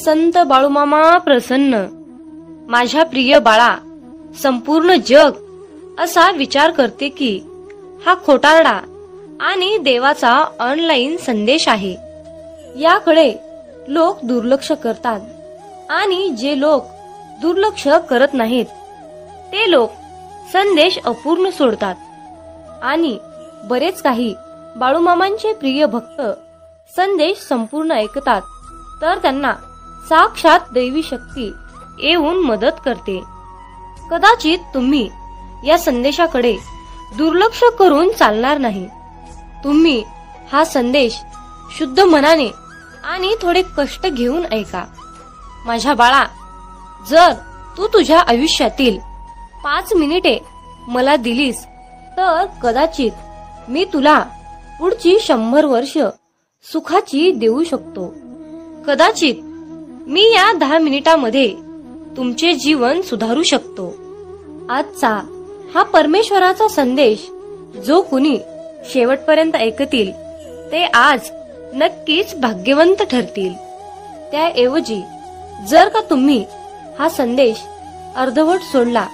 संत बाळूमामा प्रसन्न. माझ्या प्रिय बाळा, संपूर्ण जग असा विचार करते की हा खोटारडा आणि देवाचा ऑनलाईन संदेश आहे. याकडे लोक दुर्लक्ष करतात आणि जे लोक दुर्लक्ष करत नाहीत ते लोक संदेश अपूर्ण सोडतात. आणि बरेच काही बाळूमामांचे प्रिय भक्त संदेश संपूर्ण ऐकतात तर त्यांना साक्षात दैवी शक्ती येऊन मदत करते. कदाचित तुम्ही या संदेशाकडे दुर्लक्ष करून चालणार नाही. तुम्ही हा संदेश शुद्ध मनाने आणि थोडे कष्ट घेऊन ऐका. माझ्या बाळा, जर तू तुझ्या आयुष्यातील 5 मिनिटे मला दिलीस तर कदाचित मी तुला पुढची 100 वर्ष सुखाची देऊ शकतो. कदाचित मी या 10 मिनिटांमध्ये तुमचे जीवन सुधारू शकतो. आजचा हा परमेश्वराचा संदेश जो कुणी शेवटपर्यंत ऐकतील ते आज नक्कीच भाग्यवंत ठरतील. त्याऐवजी जर का तुम्ही हा संदेश अर्धवट सोडला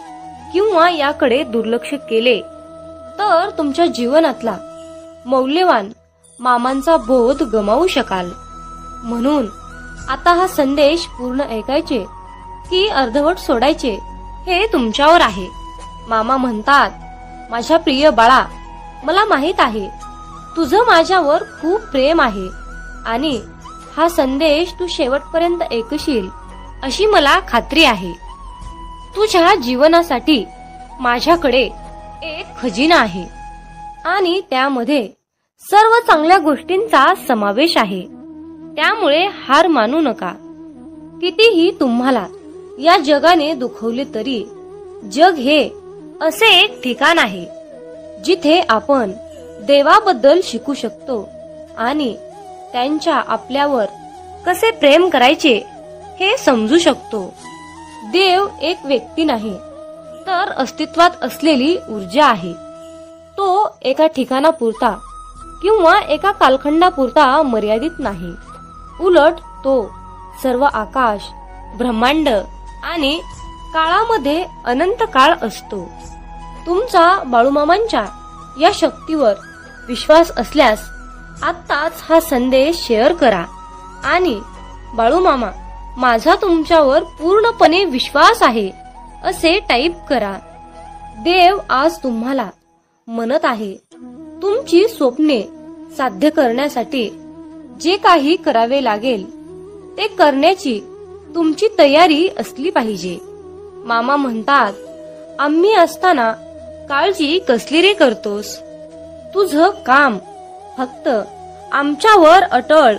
किंवा याकडे दुर्लक्ष केले तर तुमच्या जीवनातला मौल्यवान मामांचा बोध गमावू शकाल. म्हणून आता हा संदेश पूर्ण ऐकायचे की अर्धवट सोडायचे हे तुमच्यावर आहे. मामा म्हणतात, माझ्या प्रिय बाळा, मला माहित आहे तुझं माझ्यावर खूप प्रेम आहे आणि हा संदेश तू शेवटपर्यंत ऐकशील अशी मला खात्री आहे. तुझ्या जीवनासाठी माझ्याकडे एक खजिना आहे आणि त्यामध्ये सर्व चांगल्या गोष्टींचा समावेश आहे. त्यामुळे हार मानू नका. कितीही तुम्हाला या जगाने दुखवले तरी जग हे असे एक ठिकाण आहे जिथे आपण देवाबद्दल शिकू शकतो आणि त्यांच्या आपल्यावर कसे प्रेम करायचे हे समजू शकतो. देव एक व्यक्ती नाही तर अस्तित्वात असलेली ऊर्जा आहे. तो एका ठिकाणापुरता किंवा एका कालखंडापुरता मर्यादित नाही. उलट तो सर्व आकाश, ब्रह्मांड आणि काळामध्ये अनंत काळ असतो. तुमचा बाळूमामांच्या या शक्तीवर विश्वास असल्यास आत्ताच हा संदेश शेअर करा आणि बाळूमामा, माझा तुमच्यावर पूर्णपणे विश्वास आहे असे टाईप करा. देव आज तुम्हाला म्हणत आहे, तुमची स्वप्ने साध्य करण्यासाठी जे काही करावे लागेल ते करण्याची तुमची तयारी असली पाहिजे. मामा म्हणतात, आम्ही असताना काळजी कसली रे करतोस? तुझं काम फक्त आमच्यावर अटळ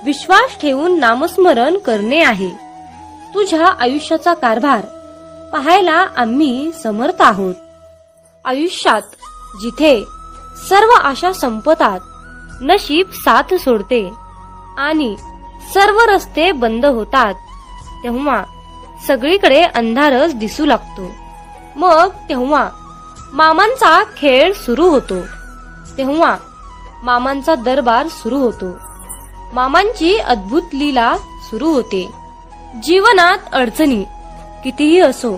विश्वास ठेवून नामस्मरण करणे आहे. तुझ्या आयुष्याचा कारभार पाहायला आम्ही समर्थ आहोत. आयुष्यात जिथे सर्व आशा संपतात, नशीब साथ सोडते आणि सर्व रस्ते बंद होतात, तेव्हा सगळीकडे अंधारच दिसू लागतो. मग तेव्हा मामांचा खेळ सुरू होतो. तेव्हा मामांचा दरबार सुरू होतो. मामांची अद्भुत लीला सुरू होते. जीवनात अडचणी कितीही असो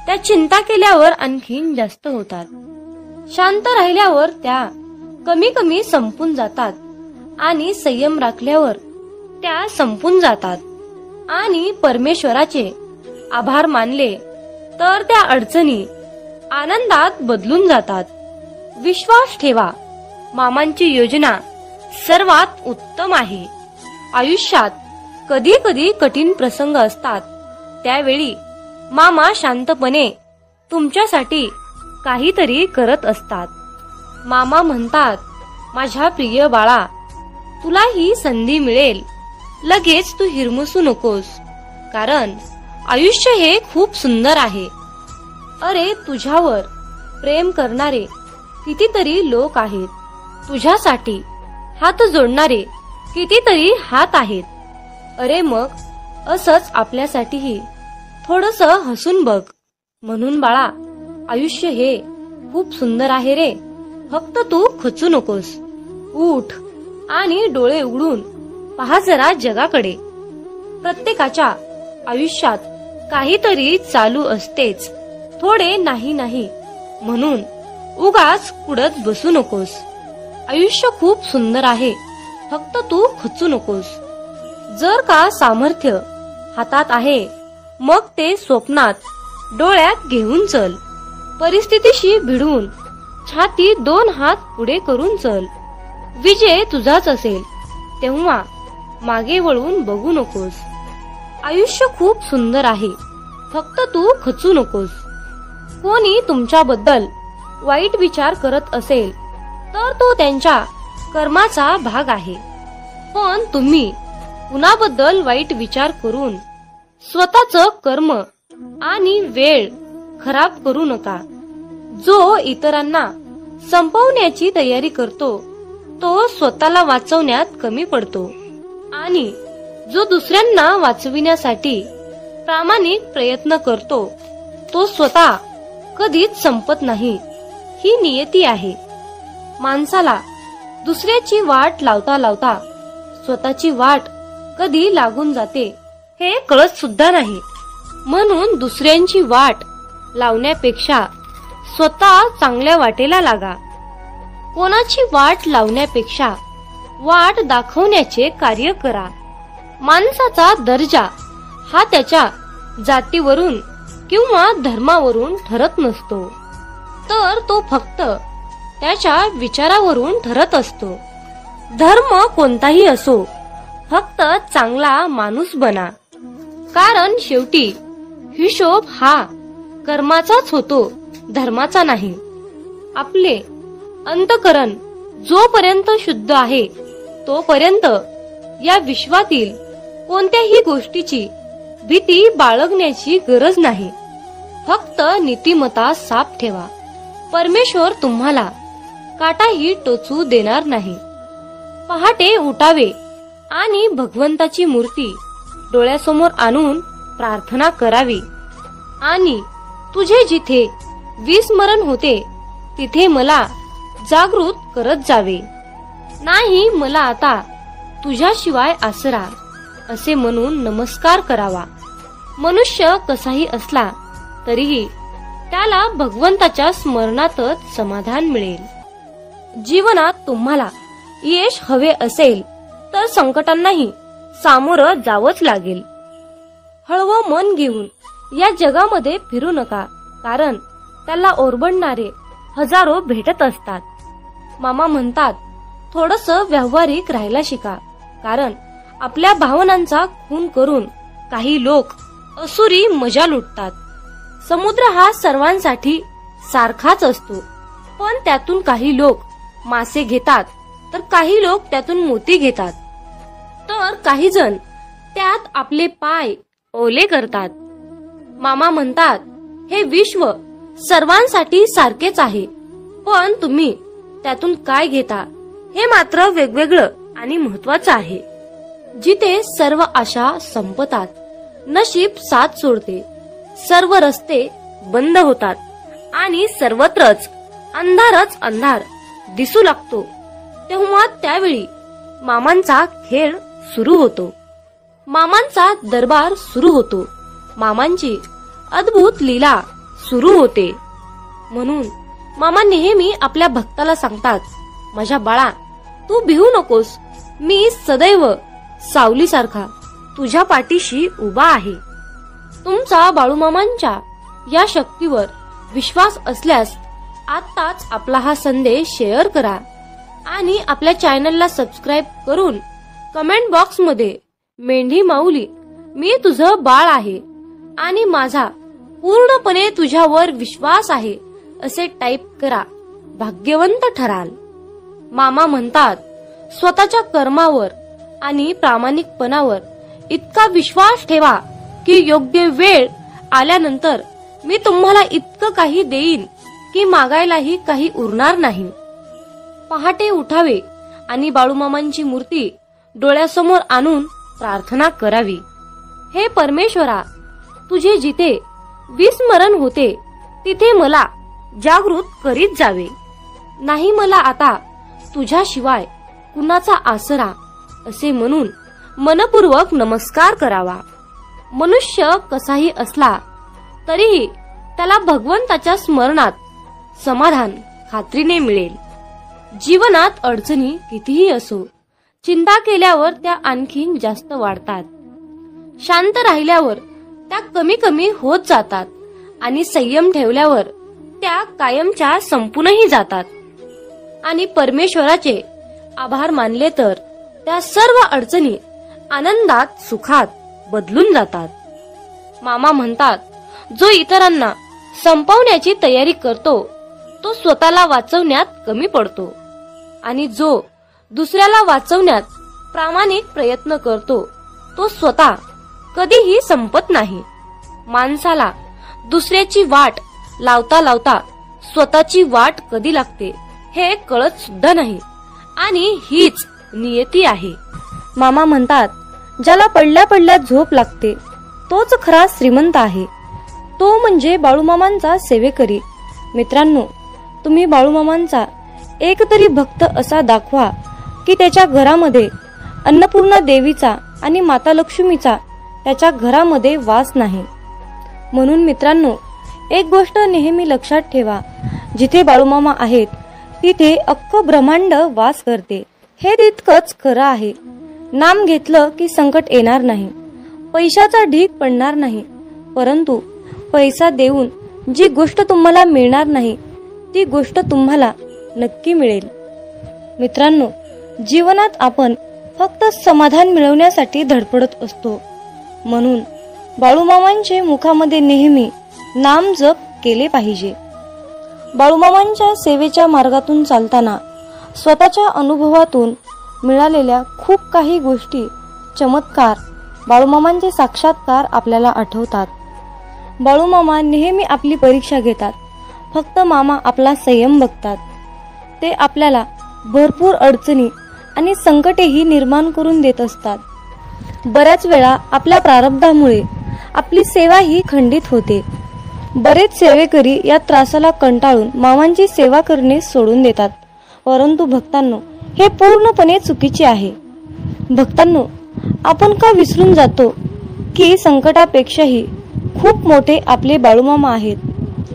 त्या चिंता केल्यावर आणखीन जास्त होतात. शांत राहिल्यावर त्या कमी कमी संपून जातात आणि संयम राखल्यावर त्या संपून जातात. आणि परमेश्वराचे आभार मानले तर त्या अडचणी आनंदात बदलून जातात. विश्वास ठेवा, मामांची योजना सर्वात उत्तम आहे. आयुष्यात कधी कधी कठीण प्रसंग असतात, त्यावेळी मामा शांतपणे तुमच्यासाठी काहीतरी करत असतात. मामा म्हणतात, माझ्या प्रिय बाळा, तुला ही संधी मिळेल, लगेच तू हिरमुसू नकोस, कारण आयुष्य हे खूप सुंदर आहे. अरे, तुझ्यावर प्रेम करणारे कितीतरी लोक आहेत. तुझ्यासाठी हात जोडणारे कितीतरी हात आहेत. अरे, मग असंच आपल्यासाठीही थोडंसं हसून बघ. म्हणून बाळा, आयुष्य हे खूप सुंदर आहे रे. फक्त तू खचू नकोस. उठ आणि डोळे उघडून पहा जरा जगाकडे. प्रत्येकाच्या आयुष्यात काहीतरी चालू असतेच. थोडे नाही नाही म्हणून उगाच कुडत बसू नकोस. आयुष्य खूप सुंदर आहे, फक्त तू खचू नकोस. जर का सामर्थ्य हातात आहे मग ते स्वप्नात डोळ्यात घेऊन चल. परिस्थितीशी भिडून छाती 2 हात पुढे करून चल. विजय तुझाच असेल तेव्हा मागे वळून बघू नकोस. आयुष्य खूप सुंदर आहे, फक्त तू खचू नकोस. कोणी तुमच्याबद्दल वाईट विचार करत असेल तर तो त्यांच्या कर्माचा भाग आहे. पण तुम्ही कुणाबद्दल वाईट विचार करून स्वतःचं कर्म आणि वेळ खराब करू नका. जो इतरांना संपवण्याची तयारी करतो तो स्वतःला वाचवण्यात कमी पडतो आणि जो दुसऱ्यांना वाचविण्यासाठी प्रामाणिक प्रयत्न करतो तो स्वतः कधीच संपत नाही. ही नियती आहे. माणसाला दुसऱ्याची वाट लावता लावता स्वतःची वाट कधी लागून जाते हे कळत सुद्धा नाही. म्हणून दुसऱ्यांची वाट लावण्यापेक्षा स्वतः चांगल्या वाटेला लागा. कोणाची वाट लावण्यापेक्षा वाट दाखवण्याचे कार्य करा. माणसाचा दर्जा हा त्याच्या जातीवरून किंवा धर्मावरून ठरत नसतो, तर तो फक्त त्याच्या विचारावरून ठरत असतो. धर्म कोणताही असो, फक्त चांगला माणूस बना. कारण शेवटी हिशोब हा कर्माचाच होतो, धर्माचा नाही. आपले अंतःकरण जोपर्यंत शुद्ध आहे तोपर्यंत या विश्वातील कोणत्याही गोष्टीची भीती बाळगण्याची गरज नाही. फक्त नीतिमत्ता साफ ठेवा. परमेश्वर तुम्हाला काटाही टोचू देणार नाही. पहाटे उठावे आणि भगवंताची मूर्ती डोळ्यासमोर आणून प्रार्थना करावी आणि तुझे जिथे विस्मरण होते तिथे मला जागृत करत जावे. नाही मला आता तुझ्याशिवाय आसरा असे म्हणून नमस्कार करावा. मनुष्य कसाही असला तरीही त्याला भगवंताच्या स्मरणातच समाधान मिळेल. जीवनात तुम्हाला यश हवे असेल तर संकटांनाही सामोरं जावंच लागेल. हळवं मन घेऊन या जगामध्ये फिरू नका, कारण त्याला ओरबडणारे हजारो भेटत असतात. मामा म्हणतात थोडंसं व्यावहारिक राहायला शिका, कारण आपल्या भावनांचा खून करून काही लोक असुरी मजा लुटतात. समुद्र हा सर्वांसाठी सारखाच असतो, पण त्यातून काही लोक मासे घेतात तर काही लोक त्यातून मोती घेतात, तर काही जण त्यात आपले पाय ओले करतात. मामा म्हणतात हे विश्व सर्वांसाठी सारखेच आहे, पण तुम्ही त्यातून काय घेता हे मात्र वेगवेगळं आणि महत्वाचं आहे. जिथे सर्व आशा संपतात, नशीब साथ सोडते, सर्व रस्ते बंद होतात आणि सर्वत्रच अंधारच अंधार दिसू लागतो, तेव्हा त्यावेळी मामांचा खेळ सुरू होतो. मामांचा दरबार सुरू होतो. मामांची अद्भुत लीला सुरू होते. म्हणून मामा नेहमी आपल्या भक्ताला सांगतात, माझ्या बाळा तू भिवू नकोस, मी सदैव सावलीसारखा तुझ्या पाठीशी उभा आहे. तुमचा बाळूमामांच्या या शक्तीवर विश्वास असल्यास आत्ताच आपला हा संदेश शेअर करा आणि आपल्या चॅनलला सबस्क्राईब करून कमेंट बॉक्स मध्ये मेंढी माऊली मी तुझं बाळ आहे आणि माझा पूर्णपणे तुझ्यावर विश्वास आहे असे टाईप करा. भाग्यवंत ठराल. मामा म्हणतात स्वतःच्या कर्मावर आणि प्रामाणिकपणावर इतका विश्वास ठेवा की योग्य वेळ आल्यानंतर मी तुम्हाला इतकं काही देईन की मागायलाही काही उरणार नाही. पहाटे उठावे आणि बाळूमामांची मूर्ती डोळ्यासमोर आणून प्रार्थना करावी. हे परमेश्वरा, तुझे जिथे विस्मरण होते तिथे मला जागृत करीत जावे. नाही मला आता तुझ्याशिवाय कुणाचा आसरा असे म्हणून मनपूर्वक नमस्कार करावा. मनुष्य कसाही असला तरीही त्याला भगवंताच्या स्मरणात समाधान खात्रीने मिळेल. जीवनात अडचणी कितीही असो, चिंता केल्यावर त्या आणखीन जास्त वाढतात. शांत राहिल्यावर त्या कमी कमी होत जातात आणि संयम ठेवल्यावर त्या कायमच्या संपूनही जातात. आणि परमेश्वराचे आभार मानले तर त्या सर्व अडचणी आनंदात सुखात बदलून जातात. मामा म्हणतात, जो इतरांना संपवण्याची तयारी करतो तो स्वतःला वाचवण्यात कमी पडतो आणि जो दुसऱ्याला वाचवण्यात प्रामाणिक प्रयत्न करतो तो स्वतः कधीही संपत नाही. माणसाला दुसऱ्याची वाट लावता लावता स्वतःची वाट कधी लागते हे कळत सुद्धा नाही आणि हीच नियती आहे. मामा म्हणतात, ज्याला पडल्या पडल्या झोप लागते तोच खरा श्रीमंत आहे. तो म्हणजे बाळूमामांचा सेवेकरी. मित्रांनो, तुम्ही बाळूमामांचा एक तरी भक्त असा दाखवा की त्याच्या घरामध्ये अन्नपूर्णा देवीचा आणि माता लक्ष्मीचा त्याच्या घरामध्ये वास नाही. म्हणून मित्रांनो, एक गोष्ट नेहमी लक्षात ठेवा, जिथे बाळूमामा आहेत तिथे अख्खं ब्रह्मांड वास करते. हे तितकंच खरं आहे. नाम घेतलं की संकट येणार नाही, पैशाचा ढीग पडणार नाही, परंतु पैसा देऊन जी गोष्ट तुम्हाला मिळणार नाही ती गोष्ट तुम्हाला नक्की मिळेल. मित्रांनो, जीवनात आपण फक्त समाधान मिळवण्यासाठी धडपडत असतो. म्हणून बाळूमामांचे मुखामध्ये नेहमी नाम जप केले पाहिजे. बाळूमामांच्या सेवेच्या मार्गातून चालताना स्वतःच्या अनुभवातून मिळालेल्या खूप काही गोष्टी, चमत्कार, बाळूमामांचे साक्षात्कार आपल्याला आठवतात. बाळूमामा नेहमी आपली परीक्षा घेतात. फक्त मामा आपला संयम बघतात. ते आपल्याला भरपूर अडचणी आणि संकटेही निर्माण करून देत असतात. बऱ्याच वेळा आपल्या प्रारब्धामुळे आपली सेवा ही खंडित होते. बरेच सेवेकरी या त्रासाला कंटाळून मामांची सेवा करणे सोडून देतात. परंतु भक्तांनो, हे पूर्णपणे चुकीचे आहे. भक्तांनो, आपण का विसरून जातो की संकटापेक्षाही खूप मोठे आपले बाळूमामा आहेत.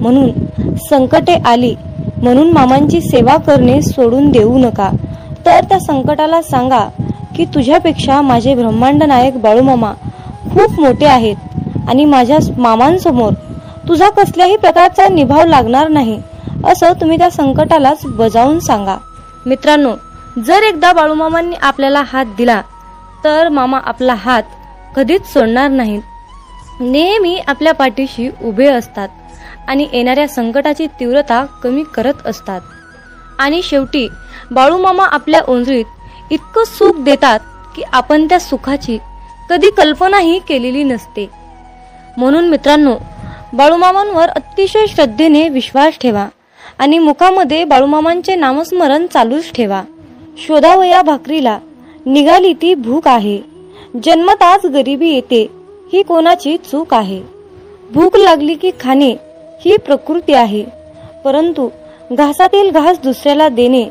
म्हणून संकटे आली म्हणून मामांची सेवा करणे सोडून देऊ नका. तर त्या संकटाला सांगा की तुझ्यापेक्षा माझे ब्रह्मांड नायक बाळूमामा खूप मोठे आहेत आणि माझ्या मामांसमोर तुझा कसल्याही प्रकारचा निभाव लागणार नाही, असं तुम्ही त्या संकटालाच बजावून सांगा. मित्रांनो, जर एकदा बाळूमामांनी आपल्याला हात दिला तर मामा आपला हात कधीच सोडणार नाहीत. नेहमी आपल्या पाठीशी उभे असतात आणि येणाऱ्या संकटाची तीव्रता कमी करत असतात. आणि शेवटी बाळूमामा आपल्या ओंजळीत इतकं सुख देतात की आपण त्या सुखाची कधी कल्पनाही केलेली नसते. म्हणून मित्रांनो, बाळूमामांवर अतिशय श्रद्धेने विश्वास ठेवा आणि मुखामध्ये बाळूमामांचे नामस्मरण चालूच ठेवा. शोधावया भाकरीला निघाली ती भूक आहे, जन्मताच गरिबी येते ही कोणाची चूक आहे. भूक लागली की खाणे ही प्रकृती आहे, परंतु घासातील घास दुसऱ्याला देणे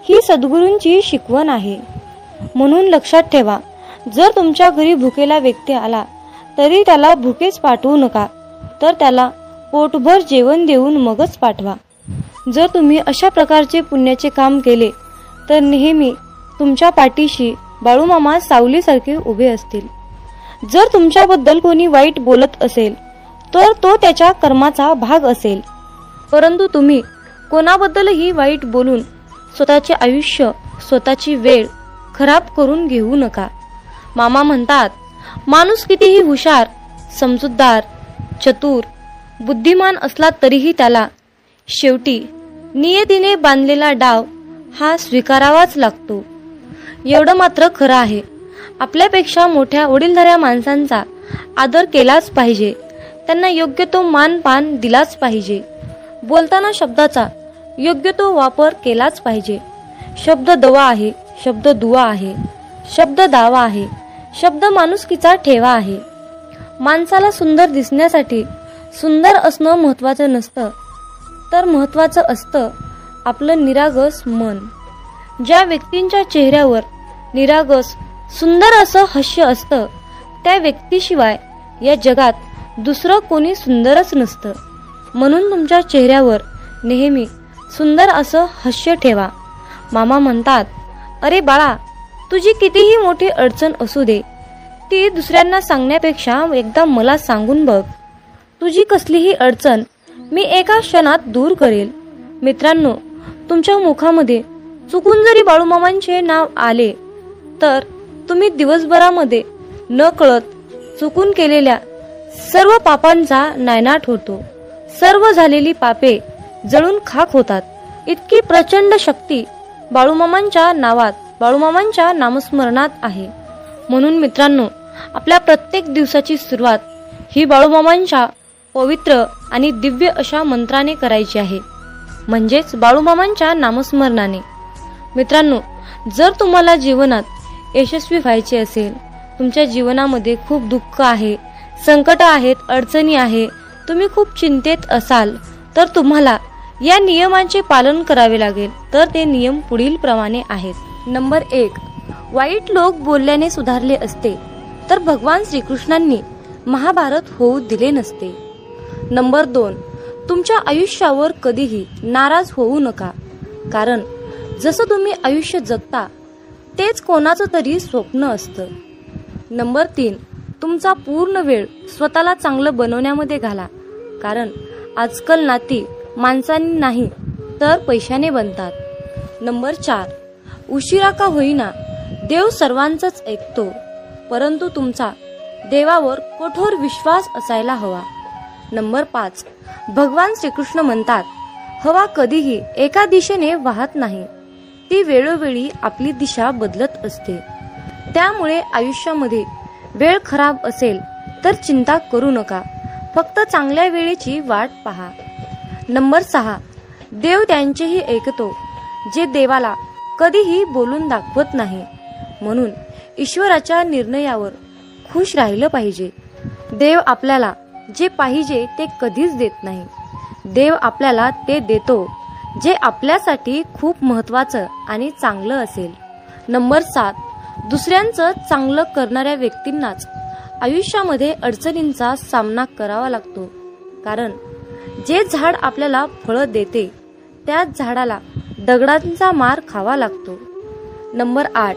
ही सद्गुरूंची शिकवण आहे. म्हणून लक्षात ठेवा, जर तुमच्या घरी भुकेला व्यक्ती आला तरी त्याला भुकेच पाठवू नका, तर त्याला पोटभर जेवण देऊन मगच पाठवा. जर तुम्ही अशा प्रकारचे पुण्याचे काम केले तर नेहमी तुमच्या पाठीशी बाळूमामा सावलीसारखे उभे असतील. जर तुमच्याबद्दल कोणी वाईट बोलत असेल तर तो त्याच्या कर्माचा भाग असेल, परंतु तुम्ही कोणाबद्दलही वाईट बोलून स्वतःचे आयुष्य, स्वतःची वेळ खराब करून घेऊ नका. मामा म्हणतात, माणूस कितीही हुशार, समजूतदार, चतुर, बुद्धिमान असला तरीही त्याला शेवटी नियतीने बांधलेला डाव हा स्वीकारावाच लागतो. एवढं मात्र खरं आहे, आपल्यापेक्षा मोठ्या वडीलधाऱ्या माणसांचा आदर केलाच पाहिजे. त्यांना योग्य तो मानपान दिलाच पाहिजे. बोलताना शब्दाचा योग्य तो वापर केलाच पाहिजे. शब्द दवा आहे, शब्द दुवा आहे, शब्द दावा आहे, शब्द माणुसकीचा ठेवा आहे. माणसाला सुंदर दिसण्यासाठी सुंदर असणं महत्वाचं नसतं, तर महत्वाचं असतं आपलं निरागस मन. ज्या व्यक्तींच्या चेहऱ्यावर निरागस सुंदर असं हास्य असतं, त्या व्यक्तीशिवाय या जगात दुसरं कोणी सुंदरच नसतं. म्हणून तुमच्या चेहऱ्यावर नेहमी सुंदर असं हास्य ठेवा. मामा म्हणतात, अरे बाळा, तुझी कितीही मोठी अडचण असू दे, ती दुसऱ्यांना सांगण्यापेक्षा एकदा मला सांगून बघ. तुझी कसलीही अडचण मी एका क्षणात दूर करेल. मित्रांनो, तुमच्या मुखामध्ये चुकून जरी बाळूमामांचे नाव आले तर तुम्ही दिवसभरामध्ये न कळत चुकून केलेल्या सर्व पापांचा नायनाट होतो. सर्व झालेली पापे जळून खाक होतात. इतकी प्रचंड शक्ती बाळूमामांच्या नावात, बाळूमामांच्या नामस्मरणात आहे. म्हणून मित्रांनो, आपल्या प्रत्येक दिवसाची सुरुवात ही बाळूमामांच्या पवित्र आणि दिव्य अशा मंत्राने करायची आहे, म्हणजेच बाळूमामांच्या नामस्मरणाने. मित्रांनो, जर तुम्हाला जीवनात यशस्वी व्हायचे असेल, तुमच्या जीवनामध्ये खूप दुःख आहे, संकट आहेत, अडचणी आहे, तुम्ही खूप चिंतेत असाल, तर तुम्हाला या नियमांचे पालन करावे लागेल. तर ते नियम पुढील प्रमाणे आहेत. नंबर 1, वाईट लोक बोलल्याने सुधारले असते तर भगवान श्रीकृष्णांनी महाभारत होऊ दिले नसते. नंबर 2, तुमच्या आयुष्यावर कधीही नाराज होऊ नका, कारण जसं तुम्ही आयुष्य जगता तेच कोणाचं तरी स्वप्न असतं. नंबर 3, तुमचा पूर्ण वेळ स्वतःला चांगलं बनवण्यामध्ये घाला, कारण आजकाल नाती माणसांनी नाही तर पैशाने बनतात. नंबर 4, उशिरा का होईना देव सर्वांचंच ऐकतो, परंतु तुमचा देवावर कठोर विश्वास असायला हवा. नंबर 5, भगवान श्रीकृष्ण म्हणतात, हवा कधीही एका दिशेने वाहत नाही, ती वेळोवेळी आपली दिशा बदलत असते. त्यामुळे आयुष्यामध्ये वेळ खराब असेल तर चिंता करू नका, फक्त चांगल्या वेळेची वाट पहा. नंबर 6, देव त्यांचेही ऐकतो जे देवाला कधीही बोलून दाखवत नाही. म्हणून ईश्वराच्या निर्णयावर खुश राहिलं पाहिजे. देव आपल्याला जे पाहिजे ते कधीच देत नाही. देव आपल्याला ते देतो जे आपल्यासाठी खूप महत्त्वाचं आणि चांगलं असेल. नंबर 7, दुसऱ्यांचं चांगलं करणाऱ्या व्यक्तींनाच आयुष्यामध्ये अडचणींचा सामना करावा लागतो, कारण जे झाड आपल्याला फळं देते त्याच झाडाला दगडांचा मार खावा लागतो. नंबर 8,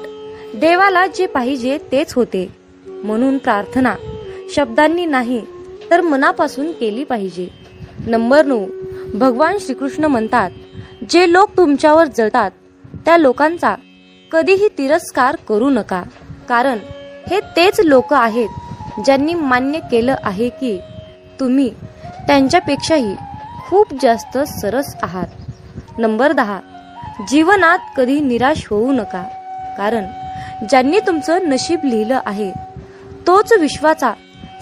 देवाला जे पाहिजे तेच होते, म्हणून प्रार्थना शब्दांनी नाही तर मनापासून केली पाहिजे. नंबर 9, भगवान श्रीकृष्ण म्हणतात, जे लोक तुमच्यावर जळतात त्या लोकांचा कधीही तिरस्कार करू नका, कारण हे तेच लोक आहेत ज्यांनी मान्य केलं आहे की तुम्ही त्यांच्यापेक्षाही खूप जास्त सरस आहात. नंबर 10, जीवनात कधी निराश होऊ नका, कारण ज्यांनी तुमचं नशीब लिहिलं आहे तोच विश्वाचा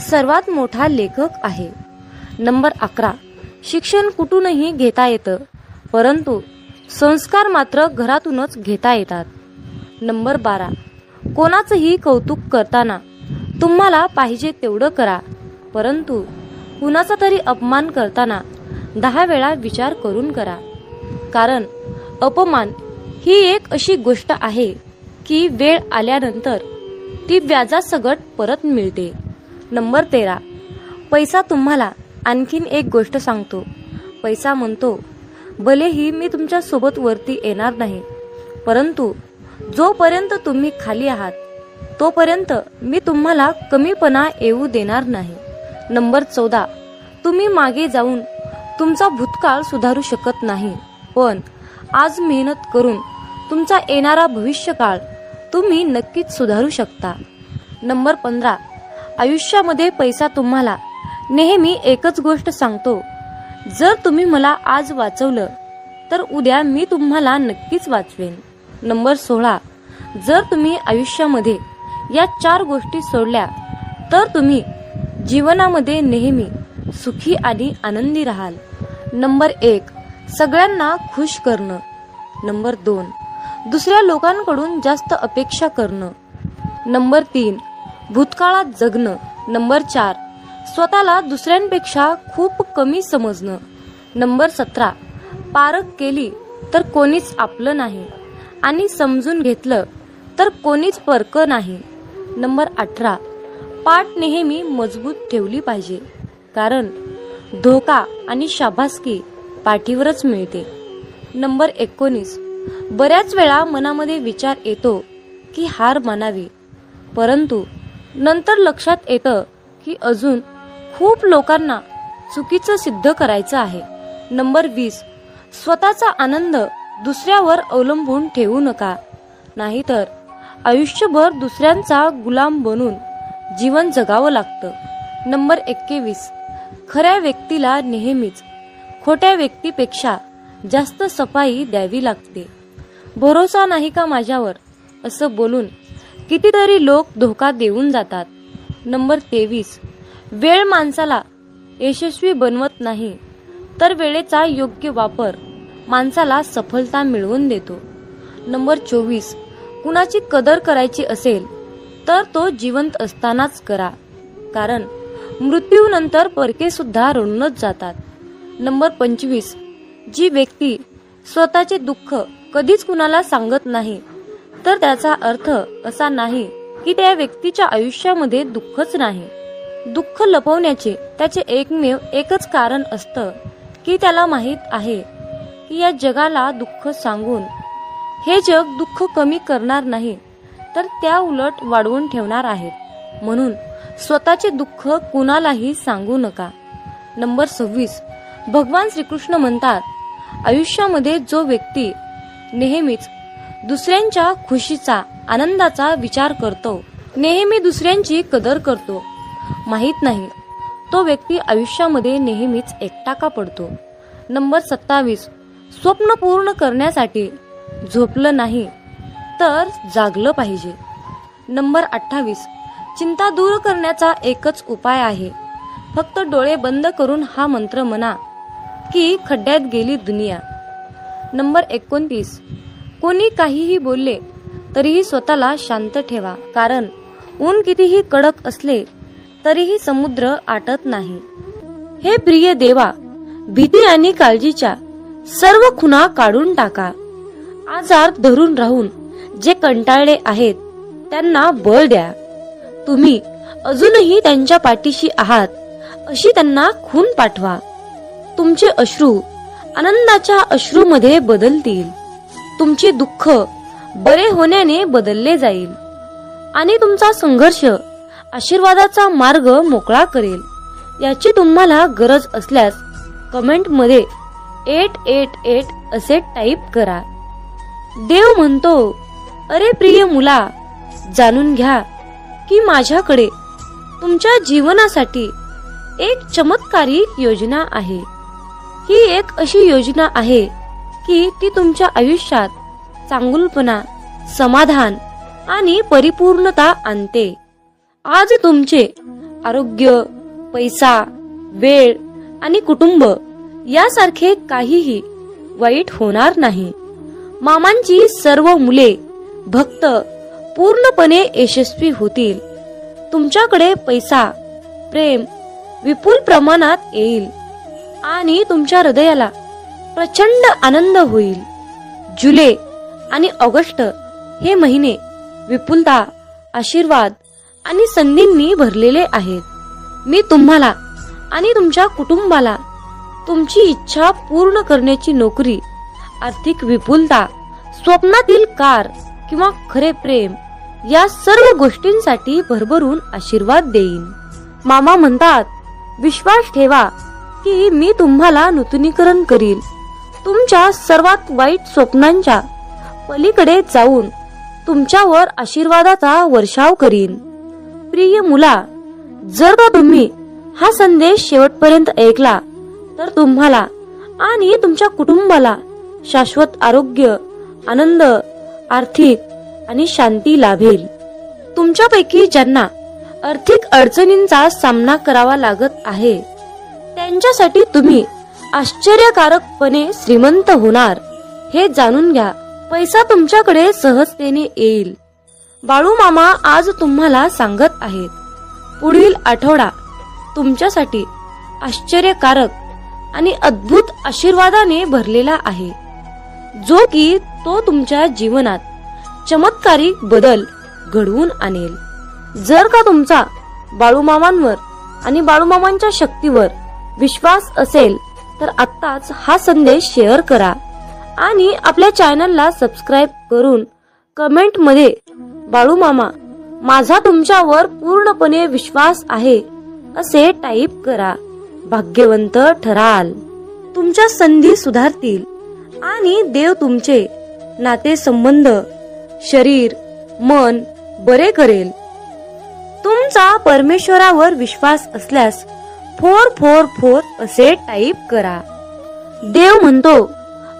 सर्वात मोठा लेखक आहे. नंबर 11, शिक्षण कुठूनही घेता येतं, परंतु संस्कार मात्र घरातूनच घेता येतात. नंबर 12, कोणाचंही कौतुक करताना तुम्हाला पाहिजे तेवढं करा, परंतु कुणाचा तरी अपमान करताना 10 वेळा विचार करून करा, कारण अपमान ही एक अशी गोष्ट आहे की वेळ आल्यानंतर ती व्याजासकट परत मिळते. नंबर 13, पैसा तुम्हाला आणखीन एक गोष्ट सांगतो. पैसा म्हणतो, भलेही मी तुमच्या सोबत वरती येणार नाही, परंतु जोपर्यंत तुम्ही खाली आहात तोपर्यंत मी तुम्हाला कमीपणा येऊ देणार नाही. नंबर 14, तुम्ही मागे जाऊन तुमचा भूतकाळ सुधारू शकत नाही, पण आज मेहनत करून तुमचा येणारा भविष्यकाळ तुम्ही नक्कीच सुधारू शकता. नंबर 15, आयुष्यामध्ये पैसा तुम्हाला नेहमी एकच गोष्ट सांगतो, जर तुम्ही मला आज वाचवलं तर उद्या मी तुम्हाला नक्कीच वाचवेन. नंबर 16, जर तुम्ही आयुष्यामध्ये या 4 गोष्टी सोडल्या तर तुम्ही जीवनामध्ये नेहमी सुखी आणि आनंदी राहाल. नंबर 1, सगळ्यांना खुश करणं. नंबर 2, दुसऱ्या लोकांकडून जास्त अपेक्षा करणं. नंबर 3, भूतकाळात जगणं. नंबर 4, स्वतःला दुसऱ्यांपेक्षा खूप कमी समजणं. नंबर 17, पारख केली तर कोणीच आपलं नाही आणि समजून घेतलं तर कोणीच परक नाही. नंबर 18, पाठ नेहमी मजबूत ठेवली पाहिजे, कारण धोका आणि शाबासकी पाठीवरच मिळते. नंबर 19, बऱ्याच वेळा मनामध्ये विचार येतो की हार मानावी, परंतु नंतर लक्षात येतं की अजून खूप लोकांना चुकीचं सिद्ध करायचं आहे. नंबर 20, स्वतःचा आनंद दुसऱ्यावर अवलंबून ठेवू नका, नाहीतर आयुष्यभर दुसऱ्यांचा गुलाम बनून जीवन जगावं लागतं. नंबर 21, खऱ्या व्यक्तीला नेहमीच खोट्या व्यक्तीपेक्षा जास्त सफाई द्यावी लागते. भरोसा नाही का माझ्यावर असं बोलून कितीतरी लोक धोका देऊन जातात. नंबर 23, वेळ माणसाला यशस्वी बनवत नाही, तर वेळेचा योग्य वापर माणसाला सफलता मिळवून देतो. नंबर 24, कुणाची कदर करायची असेल तर तो जिवंत असतानाच करा, कारण मृत्यूनंतर परके सुद्धा रडूनच जातात. नंबर 25, जी व्यक्ती स्वतःचे दुःख कधीच कुणाला सांगत नाही, तर त्याचा अर्थ असा नाही की त्या व्यक्तीच्या आयुष्यामध्ये दुःखच नाही. दुःख लपवण्याचे त्याचे एकमेव एकच कारण असतं की त्याला माहित आहे की या जगाला दुःख सांगून हे जग दुःख कमी करणार नाही, तर त्या उलट वाढवून ठेवणार आहेत. म्हणून स्वतःचे दुःख कुणालाही सांगू नका. नंबर 26, भगवान श्रीकृष्ण म्हणतात, आयुष्यामध्ये जो व्यक्ती नेहमीच दुसऱ्यांच्या खुशीचा, आनंदाचा विचार करतो, नेहमी दुसऱ्यांची कदर करतो, माहित नाही तो व्यक्ती आयुष्यामध्ये नेहमीच एकटा का पडतो. नंबर 27, स्वप्न पूर्ण करण्यासाठी झोपलं नाही तर जागलं पाहिजे. नंबर 28, चिंता दूर करण्याचा एकच उपाय आहे, फक्त डोळे बंद करून हा मंत्र म्हणा की खड्ड्यात गेली दुनिया. नंबर 29, कोणी काहीही बोलले तरीही स्वतःला शांत ठेवा, कारण ऊन कितीही कडक असले तरीही समुद्र आटत नाही. हे प्रिय देवा, भीती आणि काळजीच्या सर्व खुणा काढून टाका. आजार धरून राहून जे कंटाळले आहेत त्यांना बळ द्या. तुम्ही अजूनही त्यांच्या पाठीशी आहात अशी त्यांना खून पाठवा. तुमचे अश्रू आनंदाच्या अश्रूमध्ये बदलतील. तुमचे दुःख बरे होण्याने बदलले जाईल आणि तुमचा संघर्ष आशीर्वादाचा मार्ग मोकळा करेल. याची तुम्हाला गरज असल्यास कमेंट मध्ये 888 असे टाईप करा. देव म्हणतो, अरे प्रिय मुला, जाणून घ्या की माझ्याकडे तुमच्या जीवनासाठी एक चमत्कारिक योजना आहे. ही एक अशी योजना आहे की ती तुमच्या आयुष्यात चांगुलपणा, समाधान आणि परिपूर्णता आणते. आज तुमचे आरोग्य, पैसा, वेळ आणि कुटुंब यासारखे काहीही वाईट होणार नाही. मामांची सर्व मुले भक्त पूर्णपणे यशस्वी होतील. तुमच्याकडे पैसा, प्रेम विपुल प्रमाणात येईल आणि तुमच्या हृदयाला प्रचंड आनंद होईल. जुलै आणि ऑगस्ट हे महिने विपुलता, आशीर्वाद आणि संधींनी भरलेले आहेत. मी तुम्हाला आणि तुमच्या कुटुंबाला तुमची इच्छा पूर्ण करण्याची नोकरी, आर्थिक विपुलता, स्वप्नातील कार किंवा खरे प्रेम या सर्व गोष्टींसाठी भरभरून आशीर्वाद देईन. मामा म्हणतात, विश्वास ठेवा की मी तुम्हाला नूतनीकरण करील. तुमच्या सर्वात वाईट स्वप्नांच्या पलीकडे जाऊन तुमच्यावर आशीर्वादाचा वर्षाव करीन. प्रिय मुला, जर का तुम्ही हा संदेश शेवटपर्यंत ऐकला तर तुम्हाला आणि तुमच्या कुटुंबाला शाश्वत आरोग्य, आनंद, आर्थिक आणि शांती लाभेल. तुमच्यापैकी ज्यांना आर्थिक अडचणींचा सामना करावा लागत आहे त्यांच्यासाठी तुम्ही आश्चर्यकारकपणे श्रीमंत होणार हे जाणून घ्या. पैसा तुमच्याकडे सहजतेने येईल. बाळू मामा आज तुम्हाला सांगत आहेत, पुढील आठवडा तुमच्यासाठी आश्चर्यकारक आणि अद्भुत आशीर्वादाने भरलेला आहे, जो की तो तुमच्या जीवनात चमत्कारिक बदल घडवून आणेल. जर का तुमचा बाळूमामांवर आणि बाळूमामांच्या शक्तीवर विश्वास असेल तर आत्ताच हा संदेश शेअर करा आणि आपल्या चॅनलला सबस्क्राईब करून कमेंट मध्ये बाळूमामा माझा तुमच्यावर पूर्णपणे विश्वास आहे असे टाईप करा. भाग्यवंत ठराल. तुमच्या संधी सुधारतील आणि देव तुमचे नातेसंबंध, शरीर, मन बरे करेल. तुमचा परमेश्वरावर विश्वास असल्यास 444 असे टाईप करा. देव म्हणतो,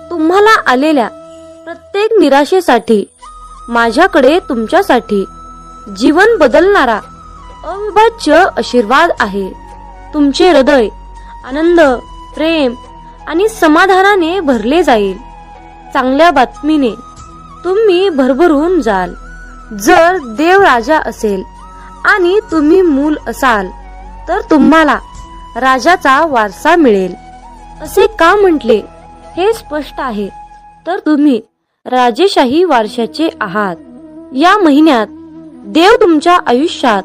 तुम्हाला आलेल्या प्रत्येक निराशेसाठी माझ्याकडे तुमच्यासाठी जीवन बदलणारा अविभाज्य आशीर्वाद आहे. तुमचे हृदय आनंद, प्रेम आणि समाधानाने भरले जाईल. चांगल्या बातमीने तुम्ही भरभरून जाल. जर देव राजा असेल आणि तुम्ही मूल असाल तर तुम्हाला राजाचा वारसा मिळेल. असे का म्हटले हे स्पष्ट आहे, तर तुम्ही राजेशाही वारशाचे आहात. या महिन्यात देव तुमच्या आयुष्यात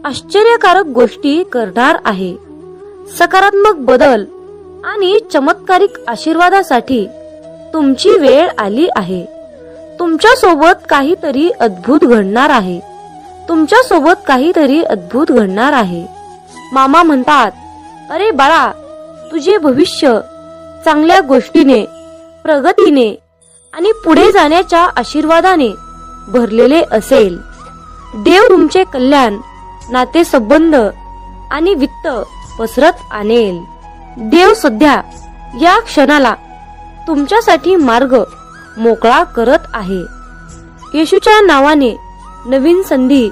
आश्चर्यकारक गोष्टी करणार आहे. सकारात्मक बदल आणि चमत्कारिक आशीर्वादासाठी तुमची वेळ आली आहे. तुमच्या सोबत काहीतरी अद्भुत घडणार आहे. तुमच्या सोबत काहीतरी अद्भुत घडणार आहे. मामा म्हणतात, अरे बाळा, तुझे भविष्य चांगल्या गोष्टीने, प्रगतीने आणि पुढे जाण्याच्या आशीर्वादाने भरलेले असेल. देव तुमचे कल्याण, नातेसंबंध आणि वित्त पसरत आणेल. देव सध्या या क्षणाला तुमच्यासाठी मार्ग मोकळा करत आहे. येशूच्या नावाने नवीन संधी,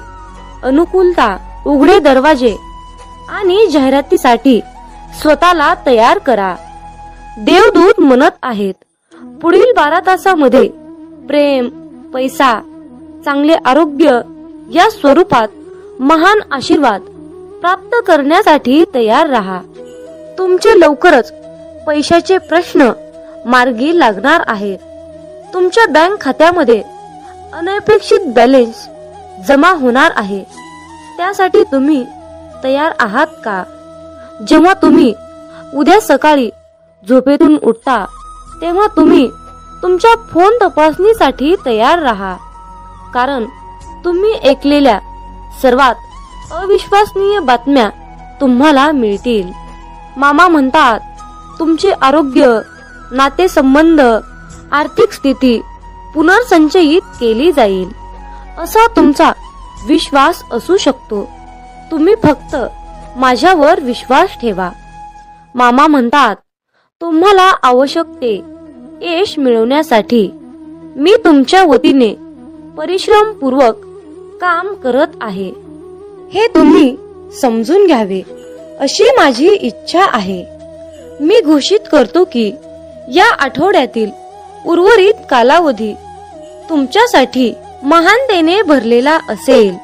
अनुकूलता, उघडे दरवाजे आणि जाहिरातीसाठी स्वतःला तयार करा. देवदूत म्हणत आहेत, पुढील 12 तासामध्ये प्रेम, पैसा, चांगले आरोग्य या स्वरूपात महान आशीर्वाद प्राप्त करण्यासाठी तयार राहा. तुमचे लवकरच पैशाचे प्रश्न मार्गी लागणार आहेत. तुमच्या बँक खात्यामध्ये अनपेक्षित बॅलन्स जमा होणार आहे. त्यासाठी तुम्ही तयार आहात का? जेव्हा तुम्ही उद्या सकाळी झोपेतून उठता तेव्हा तुम्ही तुमच्या फोन तपासणीसाठी तयार राहा, कारण तुम्ही ऐकलेल्या सर्वात अविश्वसनीय बातम्या तुम्हाला मिळतील. मामा म्हणतात, तुमचे आरोग्य, नातेसंबंध, आर्थिक स्थिती पुनर्संचयित केली जाईल असा तुमचा विश्वास असू शकतो. तुम्ही फक्त माझ्यावर विश्वास ठेवा. मामा म्हणतात, तुम्हाला आवश्यक ते यश मिळवण्यासाठी मी तुमच्या वतीने परिश्रमपूर्वक काम करत आहे. हे तुम्ही समजून घ्यावे अशी माझी इच्छा आहे. मी घोषित करतो की या आठवड्यातील उर्वरित कालावधी तुमच्यासाठी महानतेने भरलेला असेल.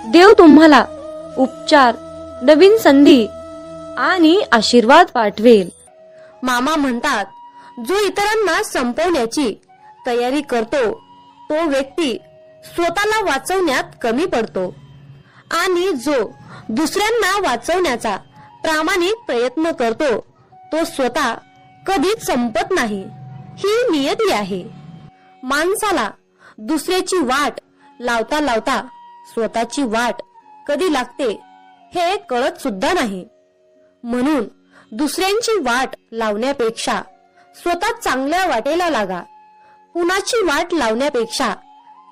देव तुम्हाला उपचार, नवीन संधी आणि आशीर्वाद पाठवेल. मामा म्हणतात, जो इतरांना संपवण्याची तयारी करतो तो व्यक्ती स्वतःला वाचवण्यात कमी पडतो आणि जो दुसऱ्यांना वाचवण्याचा प्रामाणिक प्रयत्न करतो तो स्वतः कधीच संपत नाही. ही नियती आहे. माणसाला दुसऱ्याची वाट लावता लावता स्वतःची वाट कधी लागते हे कळत सुद्धा नाही. म्हणून दुसऱ्यांची वाट लावण्यापेक्षा स्वतः चांगल्या वाटेला लागा. कुणाची वाट लावण्यापेक्षा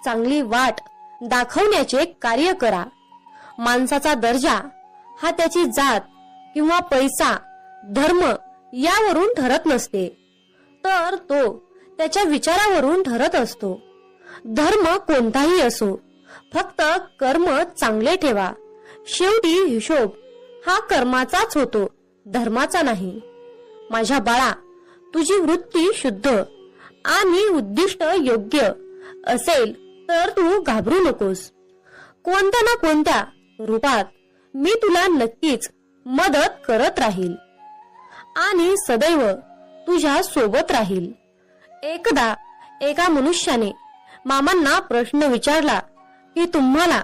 चांगली वाट दाखवण्याचे कार्य करा. माणसाचा दर्जा हा त्याची जात किंवा पैसा, धर्म यावरून ठरत नसते, तर तो त्याच्या विचारावरून ठरत असतो. धर्म कोणताही असो, फक्त कर्म चांगले ठेवा. शेवटी हिशोब हा कर्माचाच होतो, धर्माचा नाही. माझ्या बाळा, तुझी वृत्ती शुद्ध आणि उद्दिष्ट योग्य असेल तर तू घाबरू नकोस. कोणत्या ना कोणत्या रूपात मी तुला नक्कीच मदत करत राहील आणि सदैव तुझ्या सोबत राहील. एकदा एका मनुष्याने मामांना प्रश्न विचारला की तुम्हाला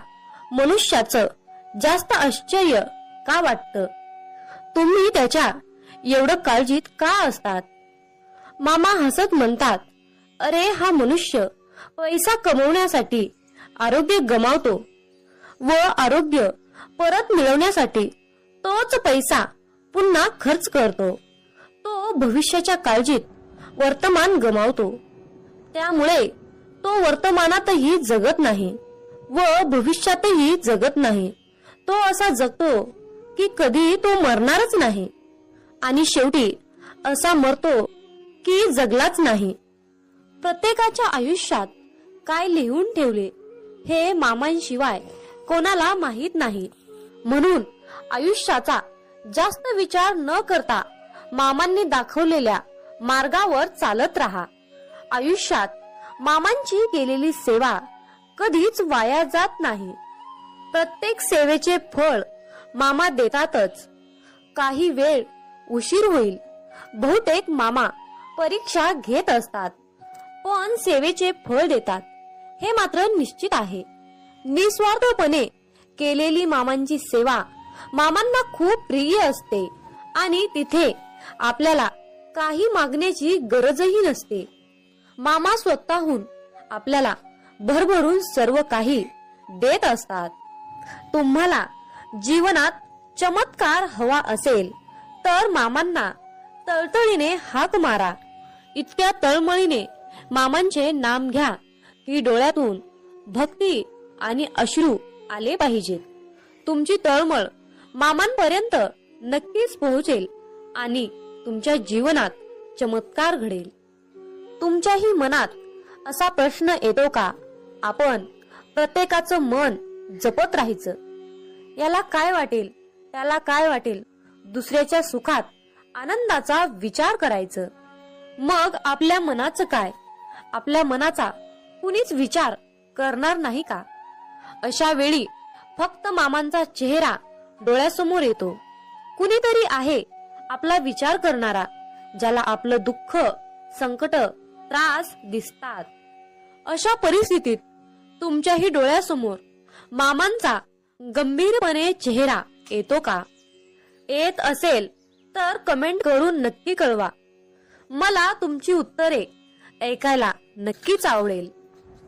मनुष्याचं जास्त आश्चर्य का वाटतं? तुम्ही त्याच्या एवढं काळजीत का असतात? मामा हसत म्हणतात, अरे हा मनुष्य पैसा कमवण्यासाठी आरोग्य गमावतो व आरोग्य परत मिळवण्यासाठी तोच पैसा पुन्हा खर्च करतो. तो भविष्याच्या काळजीत वर्तमान गमावतो. त्यामुळे तो वर्तमानातही जगत नाही व भविष्यातही जगत नाही. तो असा जगतो की कधी तो मरणारच नाही आणि शेवटी असा मरतो की जगलाच नाही. प्रत्येकाच्या आयुष्यात काय लिहून ठेवले हे मामांशिवाय कोणाला माहित नाही. म्हणून आयुष्याचा जास्त विचार न करता मामांनी दाखवलेल्या मार्गावर चालत राहा. आयुष्यात मामांची केलेली सेवा कधीच वाया जात नाही. प्रत्येक सेवेचे फळ मामा देतातच. काही वेळ उशीर होईल, बहुतेक मामा परीक्षा घेत असतात, पण सेवेचे फळ देतात हे मात्र निश्चित आहे. निस्वार्थपणे केलेली मामांची सेवा मामांना खूप प्रिय असते आणि तिथे आपल्याला काही मागण्याची गरजही नसते. मामा स्वतःहून आपल्याला भरभरून सर्व काही देत असतात. तुम्हाला जीवनात चमत्कार हवा असेल तर मामांना तळतळीने हाक मारा. इतक्या तळमळीने मामांचे नाम घ्या की डोळ्यातून भक्ती आणि अश्रू आले पाहिजेत. तुमची तळमळ मामांपर्यंत नक्कीच पोहोचेल आणि तुमच्या जीवनात चमत्कार घडेल. तुमच्याही मनात असा प्रश्न येतो का, आपण प्रत्येकाचं मन जपत राहायचं, याला काय वाटेल त्याला काय वाटेल, दुसऱ्याच्या सुखात आनंदाचा विचार करायचं, मग आपल्या मनाचं काय, आपल्या मनाचा कुणीच विचार करणार नाही का? अशा वेळी फक्त मामांचा चेहरा डोळ्यासमोर येतो. कुणीतरी आहे आपला विचार करणारा, ज्याला आपलं दुःख, संकट, त्रास दिसतात. अशा परिस्थितीत तुमच्याही डोळ्यासमोर मामांचा गंभीरपणे चेहरा येतो का? येत असेल तर कमेंट करून नक्की कळवा. मला तुमची उत्तरे ऐकायला नक्कीच आवडेल.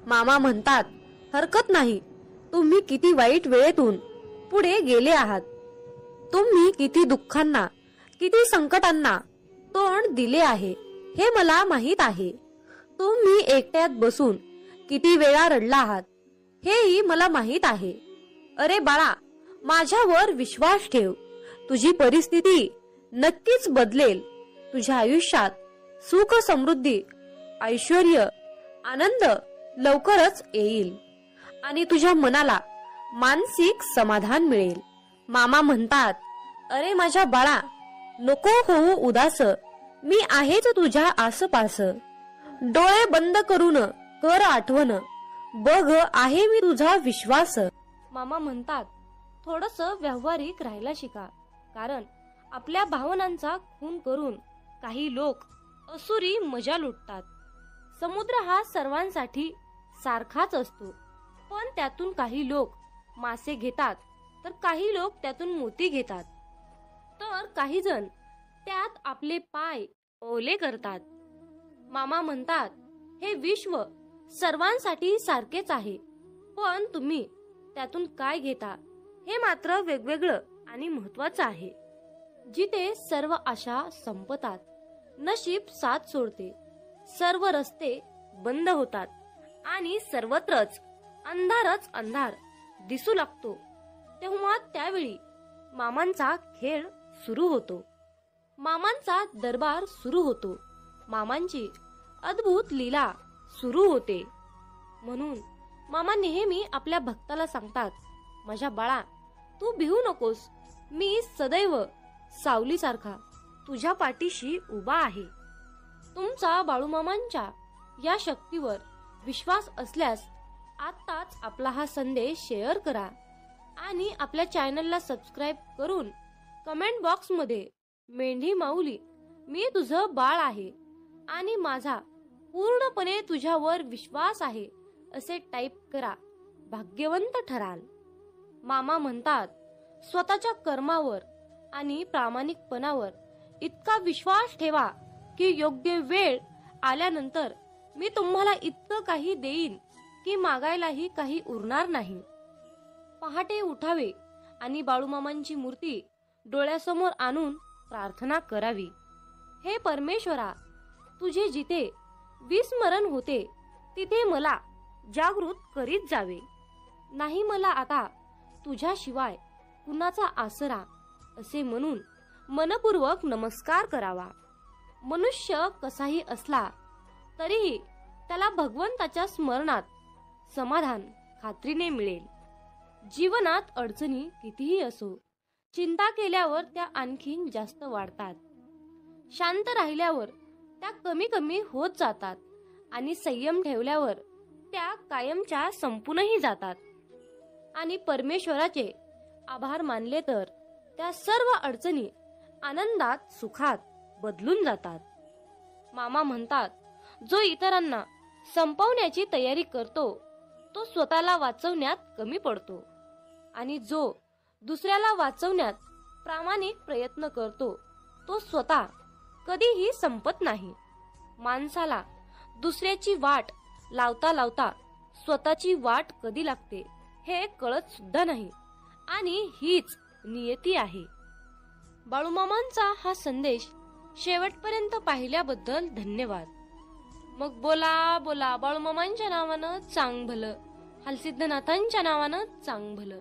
मामा म्हणतात, हरकत नाही, तुम्ही किती वाईट वेळेतून पुढे गेले आहात, तुम्ही किती दुःखांना, किती संकटांना तोंड दिले आहे हे मला माहित आहे. तुम्ही एकट्यात बसून किती वेळा रडला आहात हेही मला माहित आहे. अरे बाळा, माझ्यावर विश्वास ठेव, तुझी परिस्थिती नक्कीच बदलेल. तुझ्या आयुष्यात सुख, समृद्धी, ऐश्वर्य, आनंद लवकरच येईल आणि तुझ्या मनाला मानसिक समाधान मिळेल. मामा म्हणतात, अरे माझ्या बाळा, नको होऊ उदास, मी आहेच तुझ्या आसपास. डोळे बंद करून कर आठवण, बघ आहे मी तुझा विश्वास. मामा म्हणतात, थोडस व्यावहारिक राहायला शिका, कारण आपल्या भावनांचा खून करून काही लोक असुरी मजा लुटतात. समुद्र हा सर्वांसाठी सारखाच असतो, पण त्यातून काही लोक मासे घेतात तर काही लोक त्यातून मोती घेतात, तर काही जण त्यात आपले पाय ओले करतात. मामा म्हणतात, हे विश्व सर्वांसाठी सारखेच आहे, पण तुम्ही त्यातून काय घेता हे मात्र वेगवेगळं आणि महत्वाचं आहे. जिथे सर्व आशा संपतात, नशीब साथ सोडते, सर्व रस्ते बंद होतात आणि सर्वत्रच अंधारच अंधार दिसू लागतो, तेव्हा त्यावेळी मामांचा खेळ सुरू होतो, मामांचा दरबार सुरू होतो, मामांची अद्भुत लीला सुरू होते. म्हणून मामा नेहमी आपल्या भक्ताला सांगतात, माझ्या बाळा, तू भिवू नकोस, मी सदैव सावलीसारखा तुझ्या पाठीशी उभा आहे. तुमचा बाळूमामांच्या या शक्तीवर विश्वास असल्यास आत्ताच आपला हा संदेश शेअर करा आणि आपल्या चॅनलला सबस्क्राईब करून कमेंट बॉक्स मध्ये मेंढी माऊली, मी तुझं बाळ आहे आणि माझा पूर्णपणे तुझ्यावर विश्वास आहे असे टाईप करा, भाग्यवंत ठराल. मामा म्हणतात, स्वतःच्या कर्मावर आणि प्रामाणिकपणावर इतका विश्वास ठेवा की योग्य वेळ आल्यानंतर मी तुम्हाला इतकं काही देईन की मागायलाही काही उरणार नाही. पहाटे उठावे आणि बाळूमामांची मूर्ती डोळ्यासमोर आणून प्रार्थना करावी. हे परमेश्वरा, तुझे जिथे विस्मरण होते तिथे मला जागृत करीत जावे. नाही मला आता तुझ्याशिवाय कुणाचा आसरा, असे म्हणून मनपूर्वक नमस्कार करावा. मनुष्य कसाही असला तरीही त्याला भगवंताच्या स्मरणात समाधान खात्रीने मिळेल. जीवनात अडचणी कितीही असो, चिंता केल्यावर त्या आणखीन जास्त वाढतात. शांत राहिल्यावर त्या कमी कमी होत जातात आणि संयम ठेवल्यावर त्या कायमच्या संपूनही जातात. आणि परमेश्वराचे आभार मानले तर त्या सर्व अडचणी आनंदात सुखात बदलून जातात. मामा म्हणतात, जो इतरांना संपवण्याची तयारी करतो तो स्वतःला वाचवण्यात कमी पडतो आणि जो दुसऱ्याला वाचवण्यात प्रामाणिक प्रयत्न करतो तो स्वतः कधीही संपत नाही. माणसाला दुसऱ्याची वाट लावता लावता स्वतःची वाट कधी लागते हे कळत सुद्धा नाही आणि हीच नियती आहे. बाळूमामांचा हा संदेश शेवटपर्यंत पाहिल्याबद्दल धन्यवाद. मग बोला बोला बाळूमामांच्या नावानं चांग भलं, हलसिद्धनाथांच्या नावानं चांग भलं.